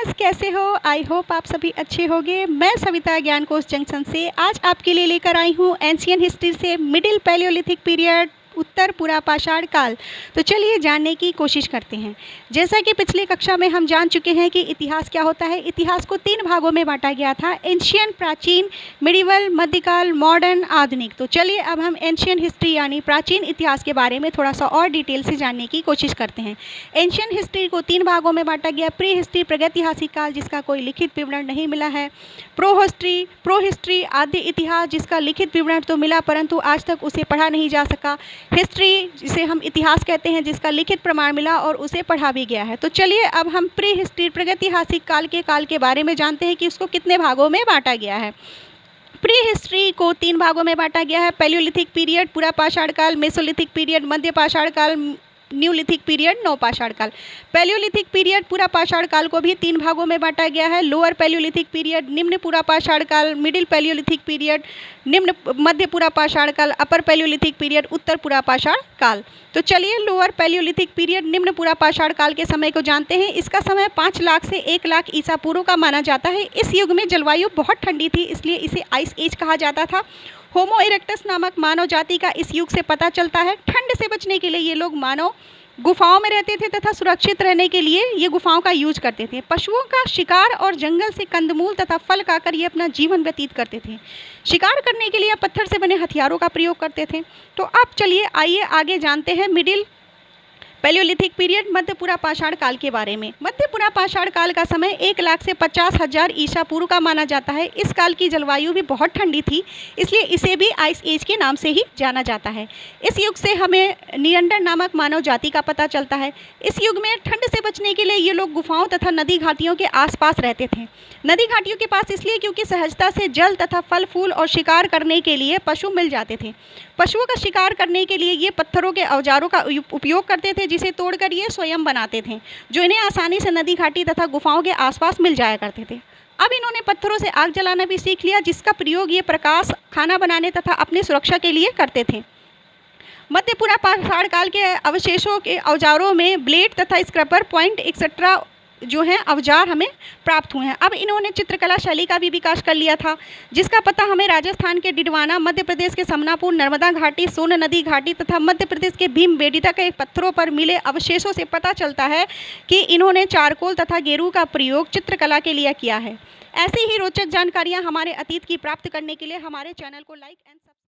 Guys, कैसे हो? I hope आप सभी अच्छे होंगे। मैं सविता ज्ञान कोश जंक्शन से आज आपके लिए लेकर आई हूँ एंशियन हिस्ट्री से मिडिल पैलियोलिथिक पीरियड, उत्तर पुरा पाषाण काल। तो चलिए जानने की कोशिश करते हैं। जैसा कि पिछली कक्षा में हम जान चुके हैं कि इतिहास क्या होता है। इतिहास को 3 भागों में बांटा गया था, एंशियन प्राचीन, मिडिवल मध्यकाल, मॉडर्न आधुनिक। तो चलिए अब हम एंशियन हिस्ट्री यानी प्राचीन इतिहास के बारे में थोड़ा सा और डिटेल से जानने की कोशिश करते हैं। एंशियन हिस्ट्री को 3 भागों में बांटा गया, प्री हिस्ट्री प्रागैतिहासिक काल जिसका कोई लिखित विवरण नहीं मिला है, प्रो हिस्ट्री आद्य इतिहास जिसका लिखित विवरण तो मिला परंतु आज तक उसे पढ़ा नहीं जा सका, हिस्ट्री जिसे हम इतिहास कहते हैं जिसका लिखित प्रमाण मिला और उसे पढ़ा भी गया है। तो चलिए अब हम प्री हिस्ट्री प्रागैतिहासिक काल के बारे में जानते हैं कि उसको कितने भागों में बांटा गया है। प्री हिस्ट्री को 3 भागों में बांटा गया है, पैलियोलिथिक पीरियड, पुरा पाषाण काल, मेसोलिथिक पीरियड, मध्य पाषाण काल, न्यूलिथिक पीरियड, नव पाषाण काल। पैलियोलिथिक पीरियड पुरा पाषाण काल को भी 3 भागों में बांटा गया है, लोअर पैलियोलिथिक पीरियड, निम्न पुरा पाषाण काल, मिडिल पैलियोलिथिक पीरियड, निम्न मध्य पुरा पाषाण काल, अपर पैलियोलिथिक पीरियड, उत्तर पुरा पाषाण काल। तो चलिए लोअर पैलियोलिथिक पीरियड निम्न पुरा पाषाण काल के समय को जानते हैं। इसका समय 5 लाख से 1 लाख ईसा पूर्व का माना जाता है। इस युग में जलवायु बहुत ठंडी थी, इसलिए इसे आइस एज कहा जाता था। होमो इरेक्टस नामक मानव जाति का इस युग से पता चलता है। ठंड से बचने के लिए ये लोग मानव गुफाओं में रहते थे तथा सुरक्षित रहने के लिए ये गुफाओं का यूज करते थे। पशुओं का शिकार और जंगल से कंदमूल तथा फल खाकर ये अपना जीवन व्यतीत करते थे। शिकार करने के लिए पत्थर से बने हथियारों का प्रयोग करते थे। तो अब चलिए आइए आगे जानते हैं मिडिल पैलियोलिथिक पीरियड मध्य पुरा पाषाण काल के बारे में। मध्य पुरा पाषाण काल का समय 1 लाख से 50,000 ईसा पूर्व का माना जाता है। इस काल की जलवायु भी बहुत ठंडी थी, इसलिए इसे भी आइस एज के नाम से ही जाना जाता है। इस युग से हमें नियंडर नामक मानव जाति का पता चलता है। इस युग में ठंड से बचने के लिए ये लोग गुफाओं तथा नदी घाटियों के आसपास रहते थे। नदी घाटियों के पास इसलिए क्योंकि सहजता से जल तथा फल फूल और शिकार करने के लिए पशु मिल जाते थे। पशुओं का शिकार करने के लिए ये पत्थरों के औजारों का उपयोग करते थे जिसे तोड़कर ये स्वयं बनाते थे, जो इन्हें आसानी से नदी घाटी तथा गुफाओं के आसपास मिल जाया करते थे। अब इन्होंने पत्थरों से आग जलाना भी सीख लिया जिसका प्रयोग ये प्रकाश, खाना बनाने तथा अपनी सुरक्षा के लिए करते थे। मध्य पुरा पाषाण काल के अवशेषों के औजारों में ब्लेड तथा स्क्रपर, पॉइंट एक्सेट्रा जो हैं औजार हमें प्राप्त हुए हैं। अब इन्होंने चित्रकला शैली का भी विकास कर लिया था जिसका पता हमें राजस्थान के डिडवाना, मध्य प्रदेश के समनापुर, नर्मदा घाटी, सोन नदी घाटी तथा मध्य प्रदेश के भीमबेटका के पत्थरों पर मिले अवशेषों से पता चलता है कि इन्होंने चारकोल तथा गेरू का प्रयोग चित्रकला के लिए किया है। ऐसी ही रोचक जानकारियाँ हमारे अतीत की प्राप्त करने के लिए हमारे चैनल को लाइक एंड